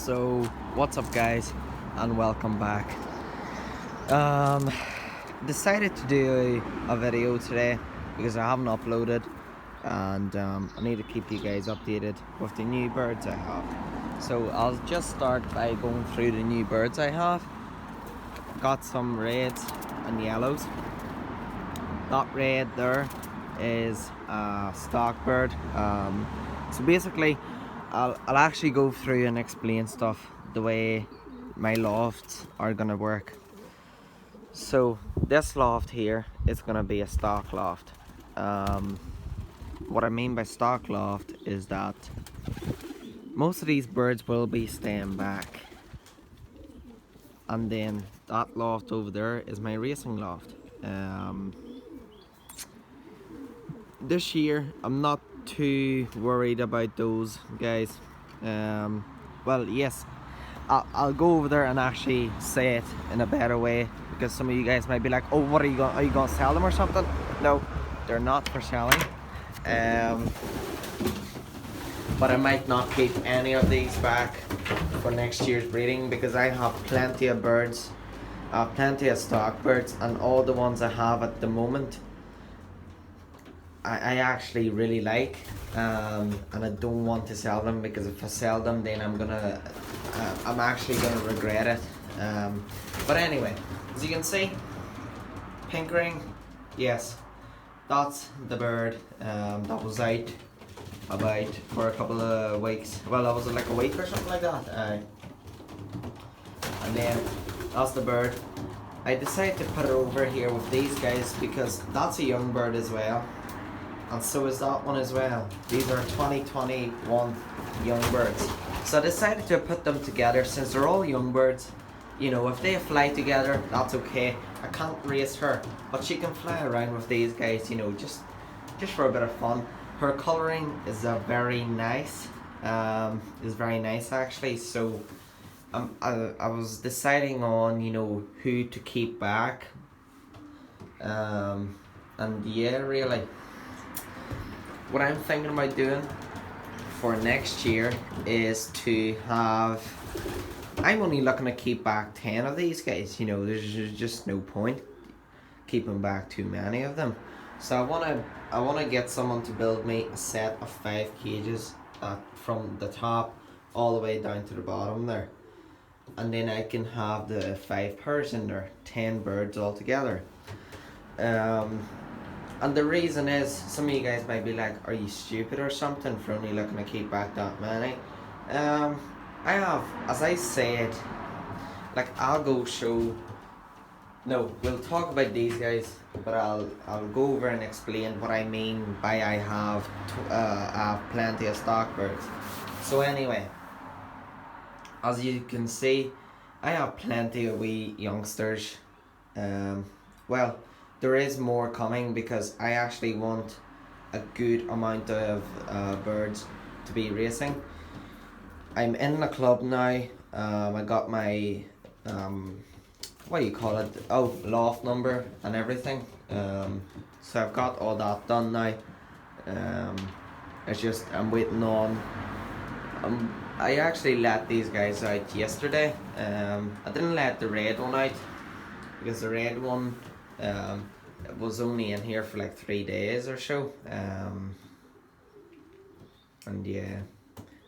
So what's up guys and welcome back. um Decided to do a video today because I haven't uploaded, and I need to keep you guys updated with the new birds I have. So I'll just start by going through the new birds I have. Got some reds and yellows. That red there is a stock bird. So basically I'll actually go through and explain stuff the way my lofts are gonna work. So this loft here is gonna be a stock loft. What I mean by stock loft is that most of these birds will be staying back, and then that loft over there is my racing loft. This year I'm not too worried about those guys. Well, yes, I'll go over there and actually say it in a better way, because some of you guys might be like, oh, what are you gonna sell them or something? No, they're not for selling. But I might not keep any of these back for next year's breeding, because I have plenty of birds. I have plenty of stock birds, and all the ones I have at the moment I actually really like, and I don't want to sell them, because if I sell them then I'm actually gonna regret it. But anyway, as you can see, pink ring, yes, that's the bird that was out about for a couple of weeks. Well, that was like a week or something like that. And then that's the bird. I decided to put it over here with these guys because that's a young bird as well, and so is that one as well. These are 2021 young birds. So I decided to put them together since they're all young birds. You know, if they fly together, that's okay. I can't race her, but she can fly around with these guys, you know, just for a bit of fun. Her colouring is very nice. Is very nice actually. So I was deciding on, you know, who to keep back. And yeah, really, what I'm thinking about doing for next year is to have, I'm only looking to keep back 10 of these guys. You know, there's just no point keeping back too many of them. So I wanna get someone to build me a set of 5 cages from the top all the way down to the bottom there, and then I can have the 5 pairs in there, 10 birds altogether. And the reason is, some of you guys might be like, are you stupid or something for only looking to keep back that many? I have, as I said, like, I'll go show, no, we'll talk about these guys, but I'll go over and explain what I mean by I have plenty of stock birds. So anyway, as you can see, I have plenty of wee youngsters. Well, there is more coming because I actually want a good amount of birds to be racing. I'm in the club now. I got my what do you call it? Oh, loft number and everything. So I've got all that done now. It's just I'm waiting on. I actually let these guys out yesterday. I didn't let the red one out because the red one was only in here for like 3 days or so. And yeah,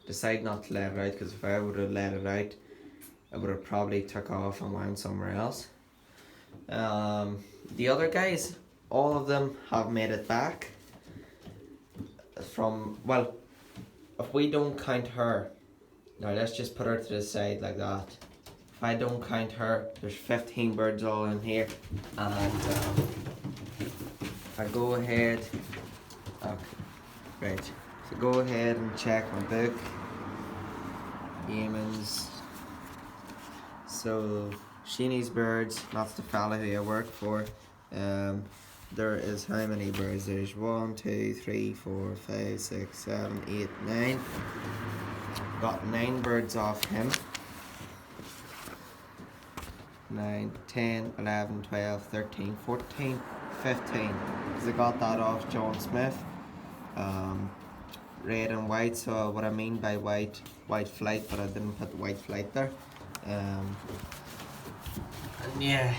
decided not to let it out, because if I would have let it out, I would have probably took off and went somewhere else. The other guys, all of them have made it back from, well, if we don't count her, now let's just put her to the side like that. If I don't count her, there's 15 birds all in here, and I go ahead, okay, right, so go ahead and check my book, Yemen's. So Sheenie's birds, that's the fella who I work for. There is how many birds? There's 1, 2, 3, 4, 5, 6, 7, 8, 9. Got 9 birds off him. 9, 10, 11, 12, 13, 14, 15. Because I got that off John Smith. red and white. So what I mean by white flight, but I didn't put white flight there. And yeah,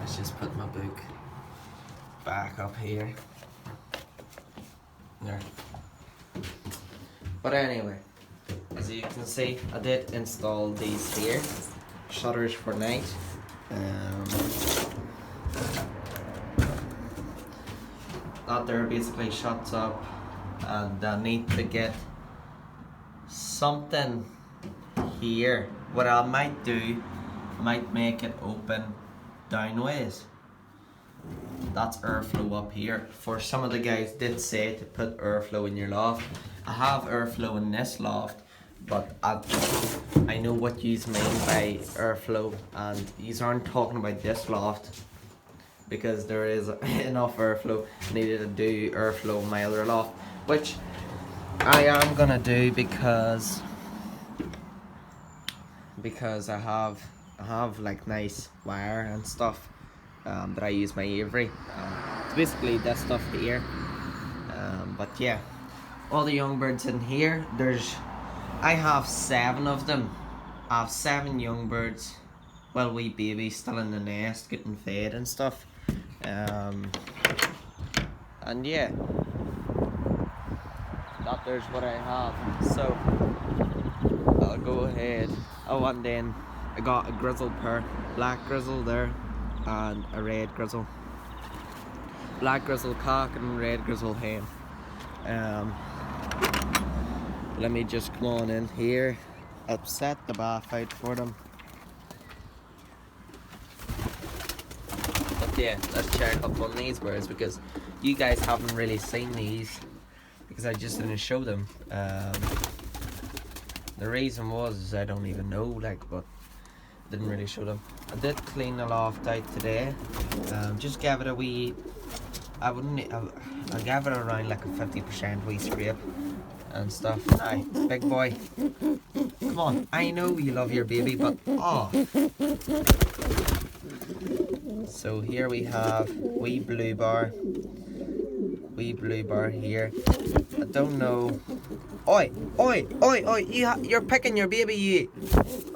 let's just put my book back up here. There. But anyway, as you can see, I did install these here shutters for night. That there basically shuts up, and I need to get something here. What I might do, I might make it open downways. That's airflow up here. For some of the guys did say to put airflow in your loft. I have airflow in this loft, but I know what you mean by airflow, and you aren't talking about this loft, because there is enough airflow. Needed to do airflow in my other loft, which I am gonna do because I have like nice wire and stuff that I use my Avery. It's basically this stuff here. But yeah, all the young birds in here. I have 7 of them. I have 7 young birds. Well, wee babies still in the nest, getting fed and stuff. And yeah, there's what I have. So I'll go ahead. Oh, and then I got a grizzle pair, black grizzle there, and a red grizzle. Black grizzle cock and red grizzle hen. Let me just come on in here. I've set the bath out for them. But yeah, let's check up on these birds, because you guys haven't really seen these because I just didn't show them. The reason was I don't even know, like, but didn't really show them. I did clean the loft out today. Just gave it a wee. I gave it around like a 50% wee scrape and stuff. Aye, big boy. Come on, I know you love your baby, but oh. So here we have wee blue bar here. I don't know. Oi, oi, oi, oi! You're picking your baby, you.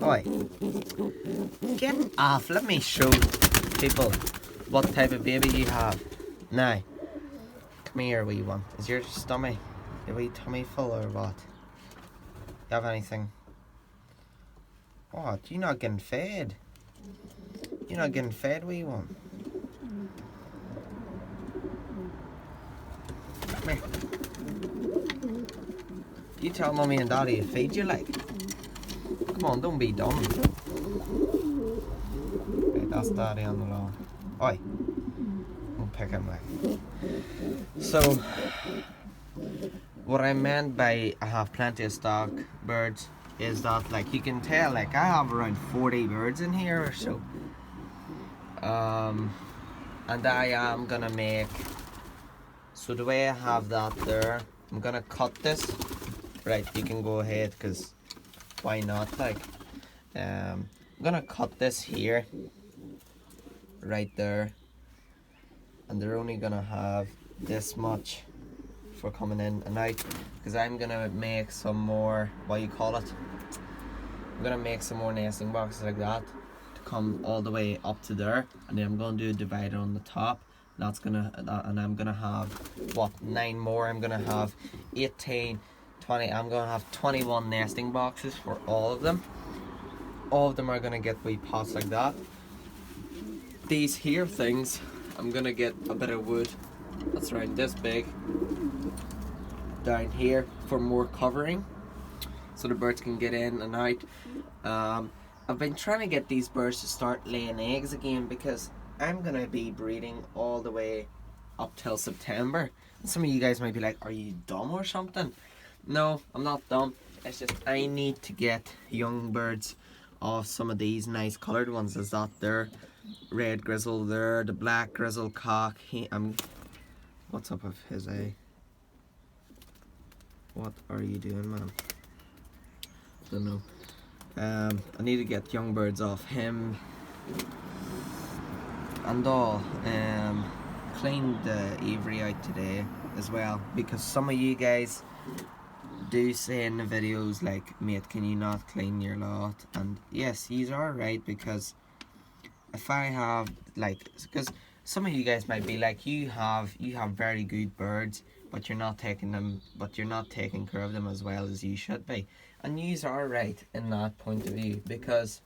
Oi, get off! Let me show people what type of baby you have. Now, come here, wee one. Is your wee tummy full or what? You have anything? What? You're not getting fed. You're not getting fed, wee one. Come here. You tell mommy and daddy to feed you, like. Come on, don't be dumb. Right, that's daddy on the lawn. Oi. Don't pick him, like. So, what I meant by I have plenty of stock birds is that, like, you can tell, like, I have around 40 birds in here or so. And I am gonna make, so the way I have that there, I'm gonna cut this. Right, you can go ahead, because why not, like. I'm gonna cut this here, right there, and they're only gonna have this much for coming in and out, because I'm gonna make some more, what you call it, I'm gonna make some more nesting boxes like that to come all the way up to there, and then I'm gonna do a divider on the top. And I'm gonna have what, 9 more. I'm gonna have 18, 20. I'm gonna have 21 nesting boxes for all of them. All of them are gonna get wee pots like that. These here things, I'm gonna get a bit of wood that's around this big down here for more covering, so the birds can get in and out. I've been trying to get these birds to start laying eggs again, because I'm gonna be breeding all the way up till September. And some of you guys might be like, are you dumb or something? No, I'm not dumb. It's just I need to get young birds of some of these nice coloured ones. Is that there? Red grizzle there, the black grizzle cock. What's up with his eye? What are you doing, man? Don't know. I need to get young birds off him and all. Cleaned the aviary out today. as well, because some of you guys do say in the videos like, mate, can you not clean your lot? And yes, he's alright, because if I have, like, because some of you guys might be like, you have very good birds, but you're not taking care of them as well as you should be. And yous are right in that point of view, because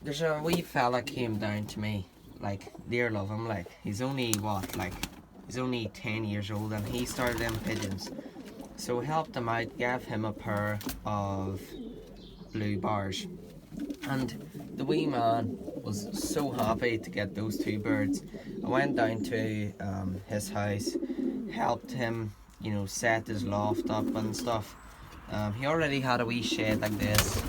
there's a wee fella came down to me, like, dear love him, like, he's only 10 years old, and he started in pigeons. So helped him out, gave him a pair of blue bars, and the wee man was so happy to get those two birds. I went down to his house, helped him, set his loft up and stuff. He already had a wee shed like this.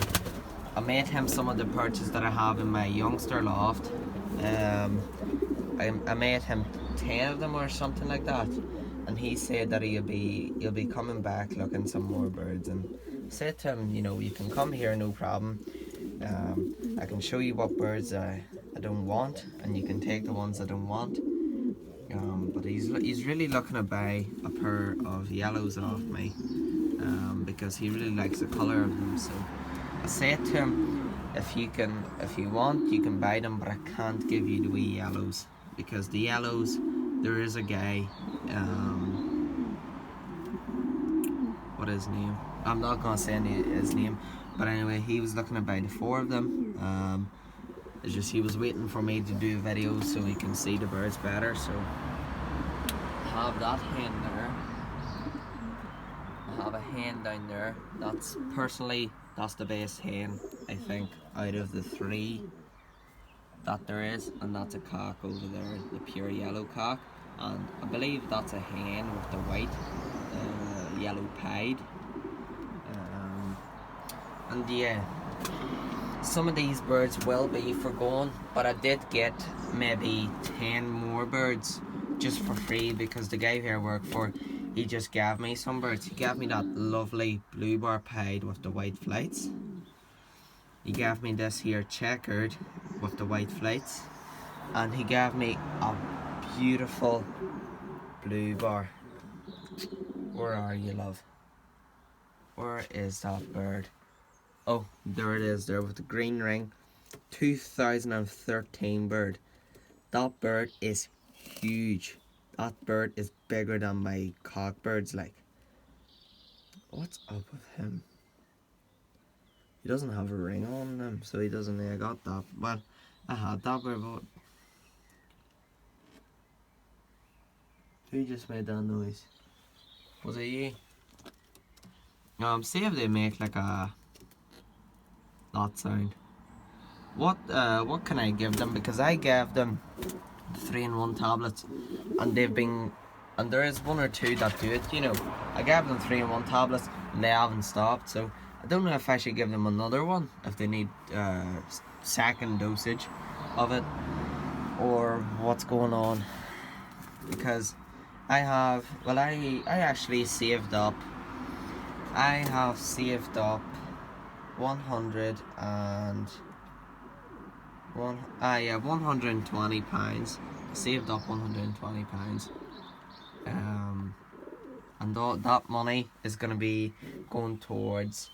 I made him some of the perches that I have in my youngster loft. I made him 10 of them or something like that, and he said that he'll be coming back looking some more birds, and said to him, you can come here, no problem. I can show you what birds I don't want, and you can take the ones I don't want. But he's really looking to buy a pair of yellows off me, because he really likes the colour of them. So I said to him, if you want, you can buy them, but I can't give you the wee yellows, because the yellows, there is a guy, what is his name? I'm not gonna say his name, but anyway, he was looking to buy the 4 of them. It's just he was waiting for me to do a video so he can see the birds better. So I have that hen there. I have a hen down there. That's the best hen, I think, out of the 3 that there is, and that's a cock over there, the pure yellow cock, and I believe that's a hen with the white yellow pied. And yeah, some of these birds will be forgone, but I did get maybe 10 more birds just for free, because the guy here I work for, he just gave me some birds. He gave me that lovely blue bar pied with the white flights. He gave me this here checkered with the white flights, and he gave me a beautiful blue bar. Where are you, love? Where is that bird? Oh, there it is, there with the green ring. 2013 bird. That bird is huge. That bird is bigger than my cock birds, like. What's up with him? He doesn't have a ring on him, so he doesn't. I got that. Well, I had that bird, but who just made that noise? Was it you? See if they make like a that sound. What can I give them? Because I gave them 3-in-1 tablets, and there is 1 or 2 that do it. I gave them 3-in-1 tablets, and they haven't stopped. So I don't know if I should give them another one if they need second dosage of it, or what's going on. Because I actually saved up. I have saved up 120 pounds. Saved up 120 pounds. And that money is gonna be going towards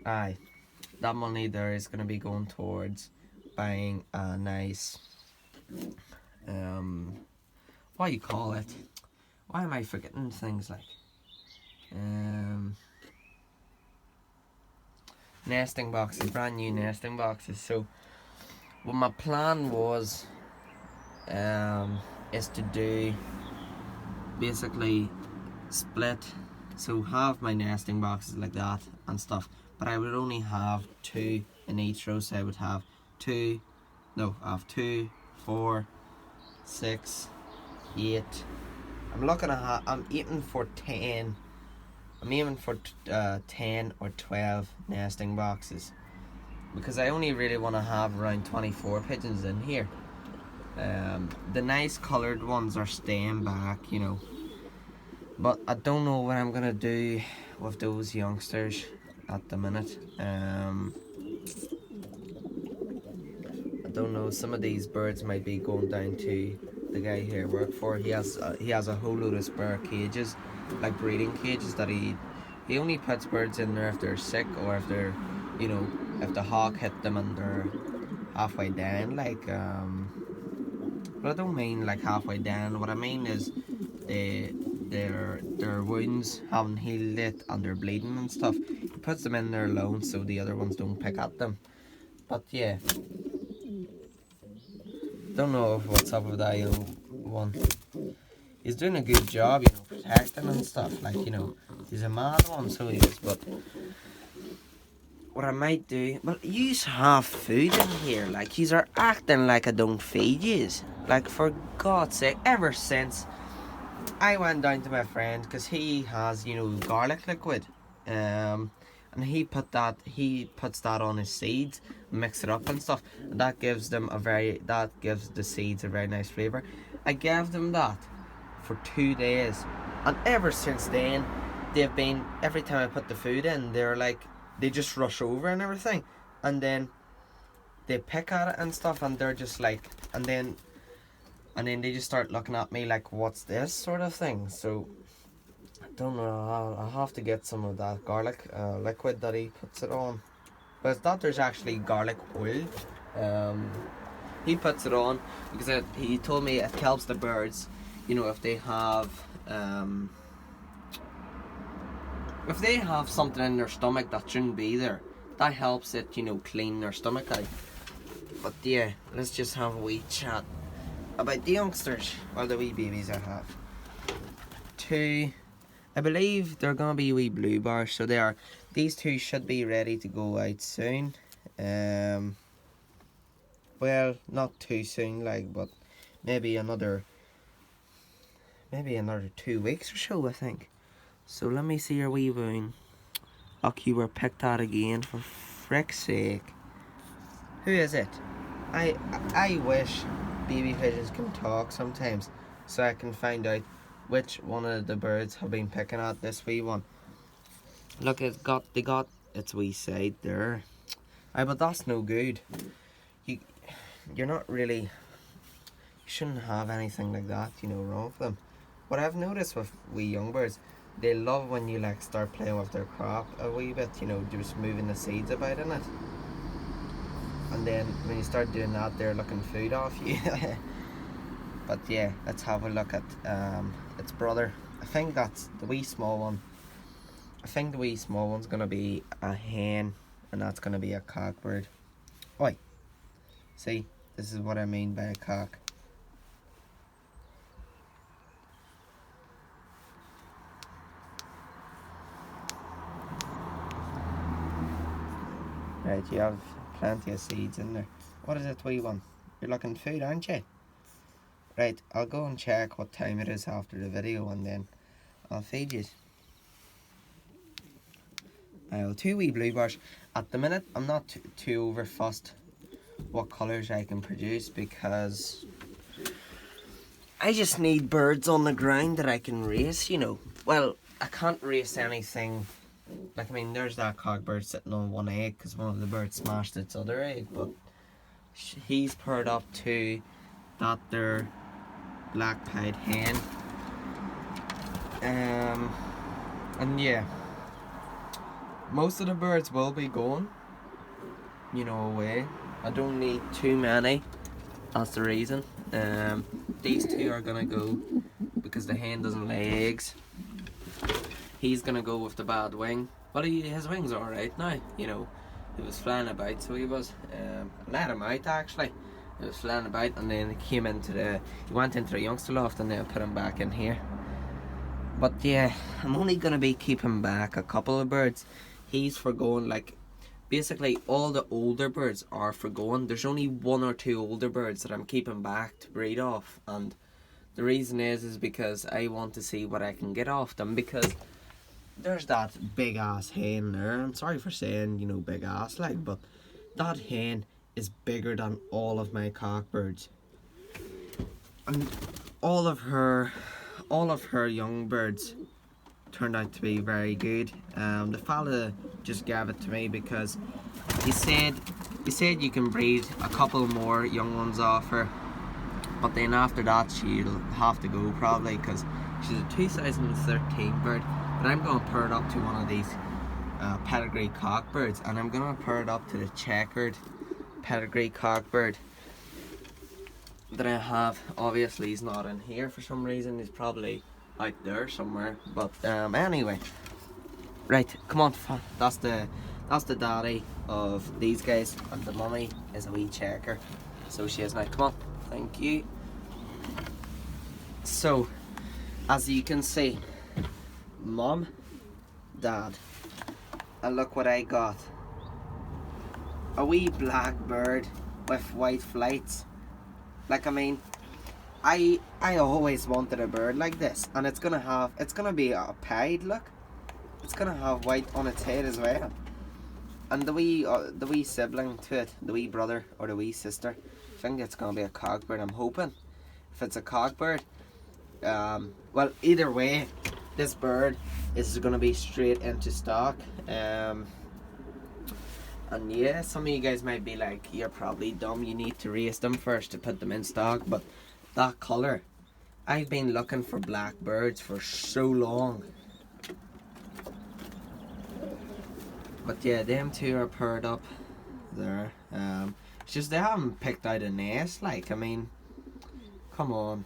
that money there is gonna be going towards buying a nice what do you call it? Why am I forgetting things like nesting boxes, brand new nesting boxes. So what my plan was is to do basically split, so have my nesting boxes like that and stuff, but I would only have 2 in each row. So I would have 2, 4, 6, 8. I'm aiming for 10. I'm aiming for 10 or 12 nesting boxes, because I only really want to have around 24 pigeons in here. The nice coloured ones are staying back, but I don't know what I'm gonna do with those youngsters at the minute. I don't know, some of these birds might be going down to the guy here work for. He has a whole load of spare cages, like breeding cages that he only puts birds in there if they're sick or if they're, you know, if the hawk hit them and they're halfway down, like but I don't mean like halfway down. What I mean is they their wounds haven't healed yet and they're bleeding and stuff. He puts them in there alone so the other ones don't pick at them. But yeah, don't know what's up with that one. He's doing a good job, you know, protecting and stuff. Like, you know, he's a mad one, so he is. But what I might do, well, yous have food in here. Like, yous are acting like I don't feed yous. Like, for God's sake, ever since I went down to my friend, because he has, you know, garlic liquid. And he puts that on his seeds, mix it up and stuff. And that gives the seeds a very nice flavour. I gave them that for 2 days. And ever since then, they've been, every time I put the food in, they're like, they just rush over and everything. And then they pick at it and stuff, and they're just like, and then they just start looking at me like, what's this sort of thing. So I don't know, I'll have to get some of that garlic liquid that he puts it on. But it's not, there's actually garlic oil. He puts it on because he told me it helps the birds, you know, if they have something in their stomach that shouldn't be there, that helps it, you know, clean their stomach out. But yeah, let's just have a wee chat about the youngsters, well, the wee babies I have. Two, I believe they're gonna be wee blue bars, so they are. These two should be ready to go out soon. Well, not too soon, like, but maybe another 2 weeks or so, I think. So let me see your wee wound. Och, you were picked out again, for frick's sake. Who is it? I wish baby pigeons can talk sometimes, so I can find out which one of the birds have been picking at this wee one. Look, they got its wee side there. Aye, but that's no good. You're not really, you shouldn't have anything like that, you know, wrong with them. What I've noticed with wee young birds, they love when you like start playing with their crop a wee bit, you know, just moving the seeds about in it. And then when you start doing that, they're looking food off you. But yeah, let's have a look at its brother. I think that's the wee small one. I think the wee small one's gonna be a hen, and that's gonna be a cock bird. Oi, see, this is what I mean by a cock. Right, you have plenty of seeds in there. What is it, wee one? You're looking food, aren't you? Right, I'll go and check what time it is after the video, and then I'll feed you. I'll two wee blue bars. At the minute, I'm not too over fussed what colours I can produce, because I just need birds on the ground that I can race, you know. Well, I can't race anything. Like, I mean, there's that cock bird sitting on one egg because one of the birds smashed its other egg, but he's paired up to that there black-pied hen. And yeah, most of the birds will be going, you know, away. I don't need too many, that's the reason. These two are gonna go because the hen doesn't lay eggs. He's gonna go with the bad wing, but his wing's alright now, you know. He was flying about, so he was. Let him out actually. He was flying about, and then he went into the youngster loft, and then put him back in here. But yeah, I'm only gonna be keeping back a couple of birds. He's for going, like, basically all the older birds are for going. There's only 1 or 2 older birds that I'm keeping back to breed off, and the reason is because I want to see what I can get off them, because there's that big ass hen there. I'm sorry for saying, you know, big ass, like, but that hen is bigger than all of my cock birds, and all of her young birds turned out to be very good. The fella just gave it to me because he said we said you can breed a couple more young ones off her, but then after that she'll have to go probably, because she's a 2013 bird. But I'm going to pair it up to one of these pedigree cockbirds, and I'm going to pair it up to the checkered pedigree cockbird that I have. Obviously he's not in here for some reason, he's probably out there somewhere, but anyway, right, come on, that's the daddy of these guys, and the mummy is a wee checker, so she is now. Come on, thank you. So as you can see, mum, dad, and look what I got, a wee black bird with white flights. Like, I mean, I always wanted a bird like this, and it's gonna be a pied. Look, it's gonna have white on its head as well, and the wee sibling to it, the wee brother or the wee sister, I think it's gonna be a cockbird. I'm hoping. If it's a cockbird, well, either way, this bird is gonna be straight into stock. And yeah, some of you guys might be like, you're probably dumb, you need to race them first to put them in stock, but that colour, I've been looking for black birds for so long. But yeah, them two are paired up there. It's just they haven't picked out a nest, like, I mean, come on.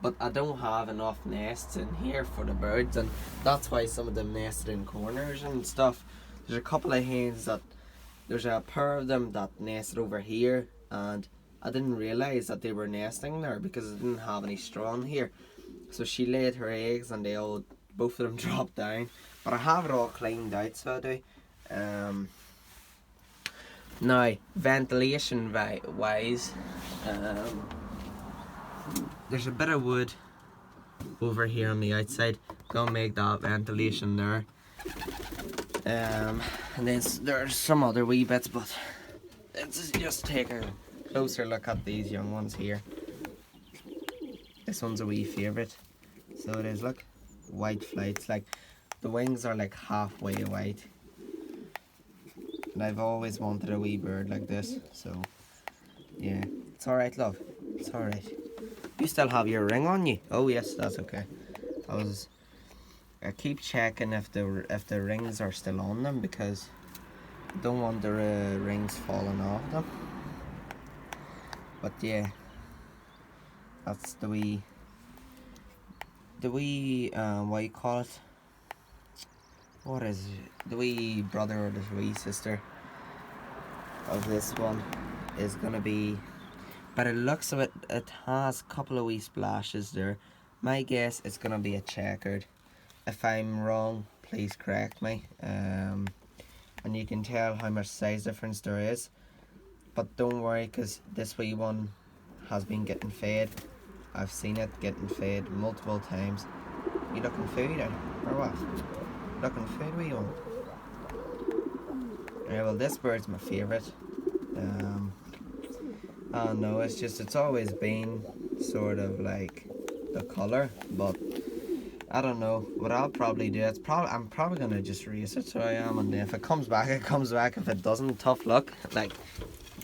But I don't have enough nests in here for the birds, and that's why some of them nested in corners and stuff. There's a couple of hens that, there's a pair of them that nested over here, and I didn't realise that they were nesting there because I didn't have any straw in here. So she laid her eggs and both of them dropped down. But I have it all cleaned out, so I do. Now, ventilation wise, there's a bit of wood over here on the outside. Gonna make that ventilation there. And then there's some other wee bits, but let's just take a closer look at these young ones here. This one's a wee favourite. So it is, look, white flights, like the wings are like halfway white. And I've always wanted a wee bird like this, so yeah. It's alright, love, it's alright. You still have your ring on you? Oh yes, that's okay. I keep checking if the rings are still on them, because I don't want the rings falling off them. But yeah, that's the wee what you call it? What is it? The wee brother or the wee sister of this one is gonna be, by the looks of it, it has a couple of wee splashes there. My guess it's gonna be a checkered. If I'm wrong, please correct me. And you can tell how much size difference there is. But don't worry, because this wee one has been getting fed. I've seen it getting fed multiple times. You looking food or what? Looking food, wee one? Yeah, well, this bird's my favourite. I don't know, it's always been sort of like the colour, but I don't know what I'll probably do. I'm probably gonna just race it, so I am, and if it comes back, it comes back. If it doesn't, tough luck. Like,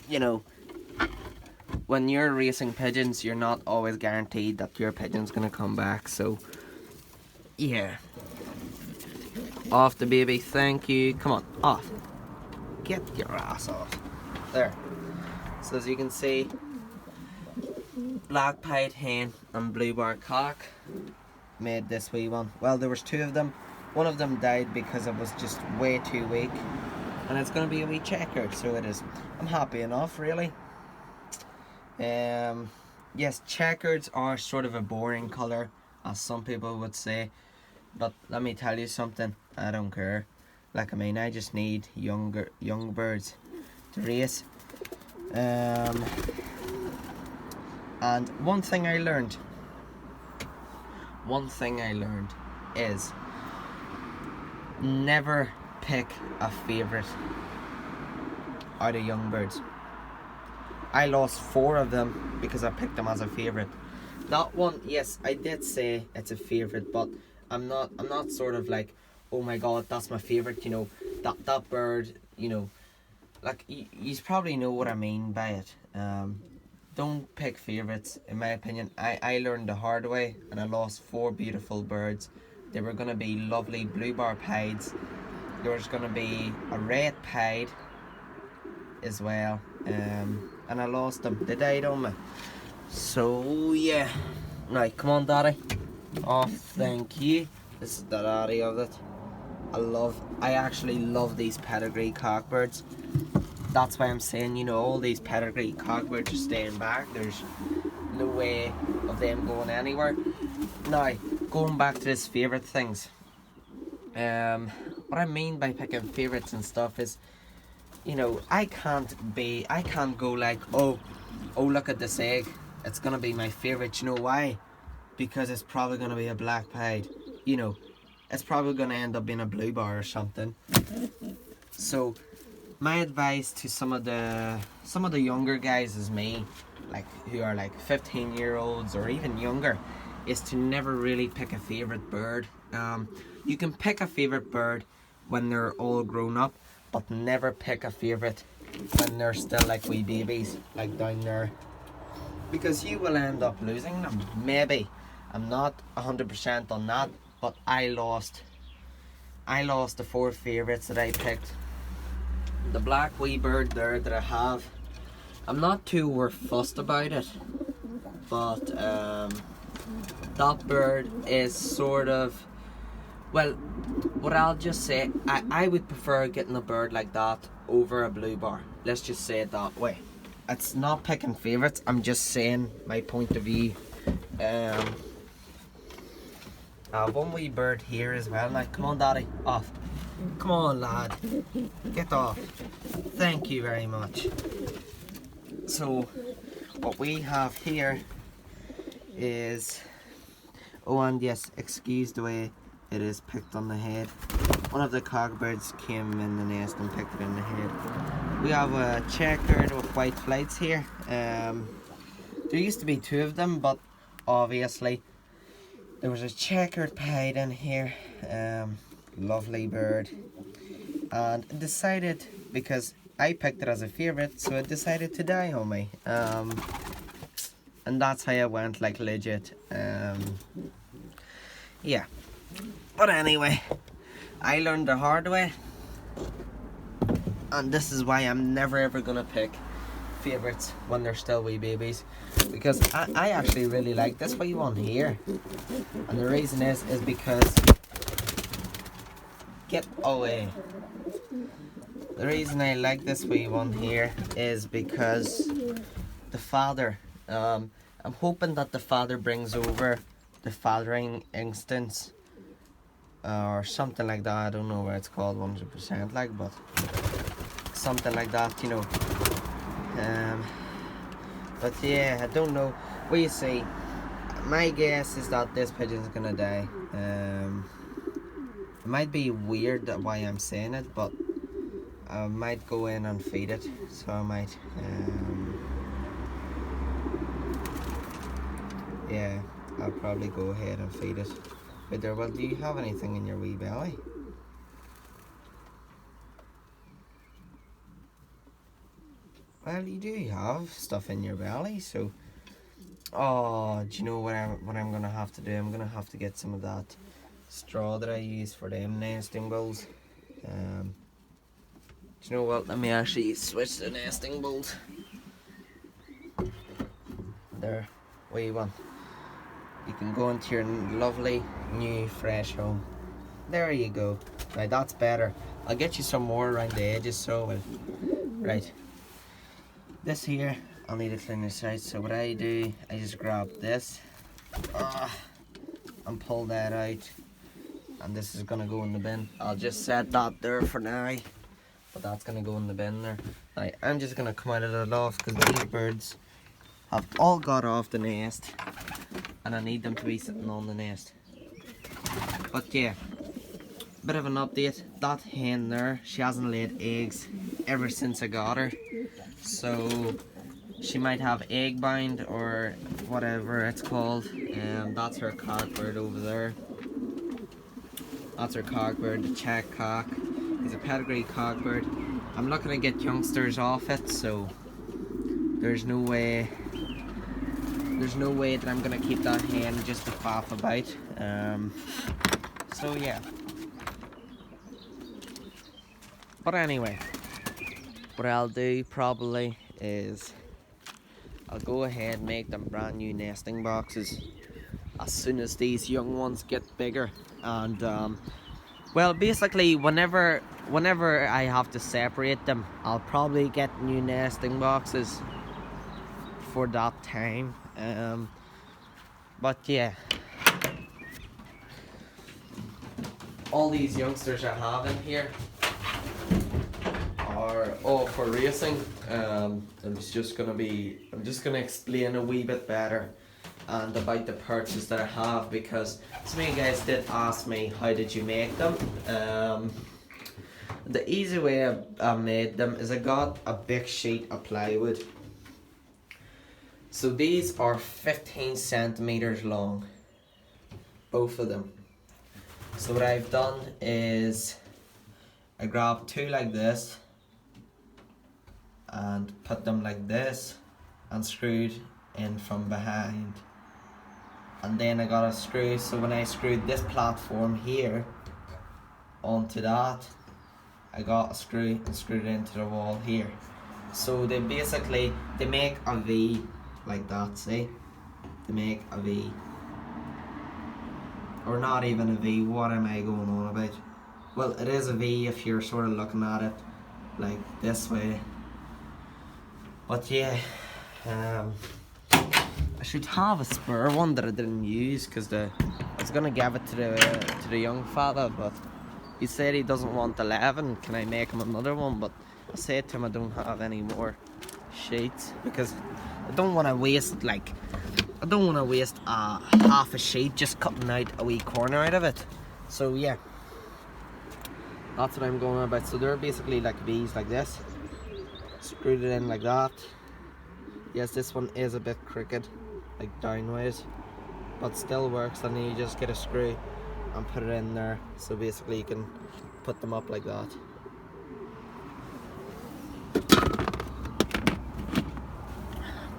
you know, when you're racing pigeons, you're not always guaranteed that your pigeon's gonna come back. So yeah, off the baby. Thank you. Come on, off. Get your ass off. There. So as you can see, black pied hen and blue bar cock made this wee one. Well, there was two of them. One of them died because it was just way too weak, and it's gonna be a wee checker, so it is. I'm happy enough, really. Yes, checkers are sort of a boring colour, as some people would say, but let me tell you something, I don't care. Like, I mean, I just need young birds to race. And one thing I learned is never pick a favourite out of young birds. I lost 4 of them because I picked them as a favourite. That one, yes, I did say it's a favourite, but I'm not sort of like, oh my god, that's my favourite, you know, that bird, you know, like you probably know what I mean by it. Don't pick favourites, in my opinion. I learned the hard way, and I lost 4 beautiful birds. They were gonna be lovely blue bar pieds. There was gonna be a red pied as well, and I lost them. They died on me. So yeah, right, come on, Daddy. Oh, thank you. This is the daddy of it. I actually love these pedigree cockbirds. That's why I'm saying, you know, all these pedigree cockbirds are staying back. There's no way of them going anywhere. Now, going back to this favourite things. What I mean by picking favourites and stuff is, you know, I can't go like, oh, look at this egg. It's gonna be my favourite. You know why? Because it's probably gonna be a black pied. You know, it's probably gonna end up being a blue bar or something. So my advice to some of the younger guys as me, like who are like 15-year-olds or even younger, is to never really pick a favourite bird. You can pick a favourite bird when they're all grown up, but never pick a favourite when they're still like wee babies, like down there, because you will end up losing them. Maybe. I'm not 100% on that, but I lost the 4 favourites that I picked. The black wee bird there that I have, I'm not too fussed about it, but that bird is sort of, well, what I'll just say, I would prefer getting a bird like that over a blue bar. Let's just say it that way. It's not picking favourites, I'm just saying my point of view. One wee bird here as well. Now, come on, Daddy, off. Come on, lad, get off. Thank you very much. So, what we have here is, oh, and yes, excuse the way it is picked on the head. One of the cockbirds came in the nest and picked it in the head. We have a checkered with white flights here. There used to be 2 of them, but obviously there was a checkered pied in here. Lovely bird, and it decided, because I picked it as a favourite, so it decided to die on me. And that's how I went, like, legit. Yeah, but anyway, I learned the hard way, and this is why I'm never ever gonna pick favourites when they're still wee babies, because I actually really like this wee one here, and the reason is because, get away. The reason I like this wee one here is because the father, I'm hoping that the father brings over the fathering instance or something like that. I don't know what it's called 100%, like, but something like that, you know. But yeah, I don't know. What you see, my guess is that this pigeon's gonna die. It might be weird why I'm saying it, but I might go in and feed it. So I might, yeah, I'll probably go ahead and feed it. But there, well, do you have anything in your wee belly? Well, you do have stuff in your belly, so. Oh, do you know what I'm gonna have to do? I'm gonna have to get some of that straw that I use for them nesting bowls. Do you know what? Let me actually switch the nesting bowls. There, wee one. You can go into your lovely new fresh home. There you go. Right, that's better. I'll get you some more around the edges, so well. Right. This here, I'll need to clean this out. So what I do, I just grab this and pull that out, and this is gonna go in the bin. I'll just set that there for now, but that's gonna go in the bin there. Right, I'm just gonna come out of the loft because these birds have all got off the nest, and I need them to be sitting on the nest. But yeah, bit of an update. That hen there, she hasn't laid eggs ever since I got her, so she might have egg bind or whatever it's called. That's her cockbird over there. That's her cockbird, the check cock. He's a pedigree cockbird. I'm looking to get youngsters off it, so there's no way that I'm gonna keep that hen just to faff about. So yeah. But anyway, what I'll do probably is I'll go ahead and make them brand new nesting boxes as soon as these young ones get bigger. And well, basically whenever I have to separate them, I'll probably get new nesting boxes for that time. But yeah, all these youngsters I have in here are all for racing. I'm just gonna explain a wee bit better and about the purchase that I have, because some of you guys did ask me how did you make them. The easy way I made them is I got a big sheet of plywood. So these are 15 centimeters long, both of them. So what I've done is I grabbed two like this and put them like this and screwed in from behind. And then I got a screw, so when I screwed this platform here onto that, I got a screw and screwed it into the wall here. So they make a V like that, see? They make a V. Or not even a V, what am I going on about? Well, it is a V if you're sort of looking at it like this way. But yeah, I should have a spare one that I didn't use, because I was gonna give it to the young fella, but he said he doesn't want 11. Can I make him another one? But I said to him I don't have any more sheets, because I don't want to waste half a sheet just cutting out a wee corner out of it. So yeah, that's what I'm going on about. So they're basically like V's like this. Screwed it in like that. Yes, this one is a bit crooked, like downways, but still works. And then you just get a screw and put it in there. So basically you can put them up like that.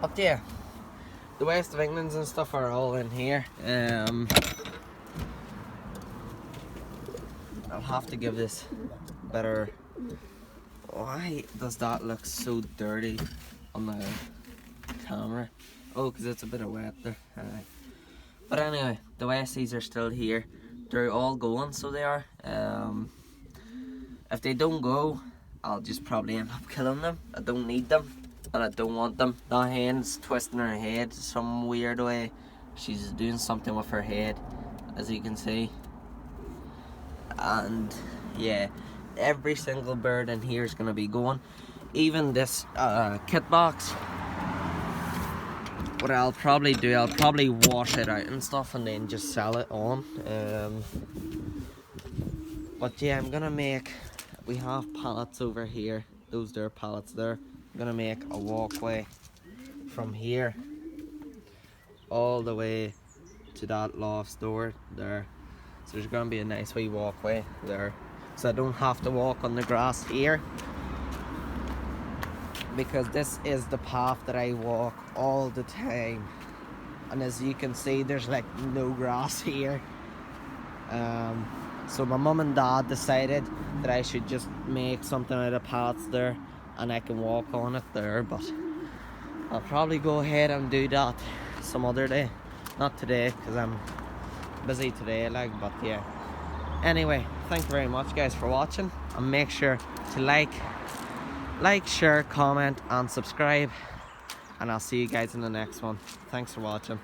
But yeah, the West of Englands and stuff are all in here. I'll have to give this better. Why does that look so dirty on the camera? Oh, because it's a bit of wet there. But anyway, the Westies are still here. They're all going, so they are. If they don't go, I'll just probably end up killing them. I don't need them, and I don't want them. That hen's twisting her head some weird way. She's doing something with her head, as you can see. And yeah, every single bird in here is going to be going. Even this kit box. What I'll probably do, I'll probably wash it out and stuff and then just sell it on. But yeah, I'm going to make, we have pallets over here. Those there pallets there. I'm going to make a walkway from here all the way to that loft door there. So there's going to be a nice wee walkway there, so I don't have to walk on the grass here, because this is the path that I walk all the time, and as you can see there's like no grass here. So my mum and dad decided that I should just make something out of paths there and I can walk on it there, but I'll probably go ahead and do that some other day, not today because I'm busy today, like. But yeah, anyway, thank you very much guys for watching, and make sure to like, share, comment and subscribe, and I'll see you guys in the next one. Thanks for watching.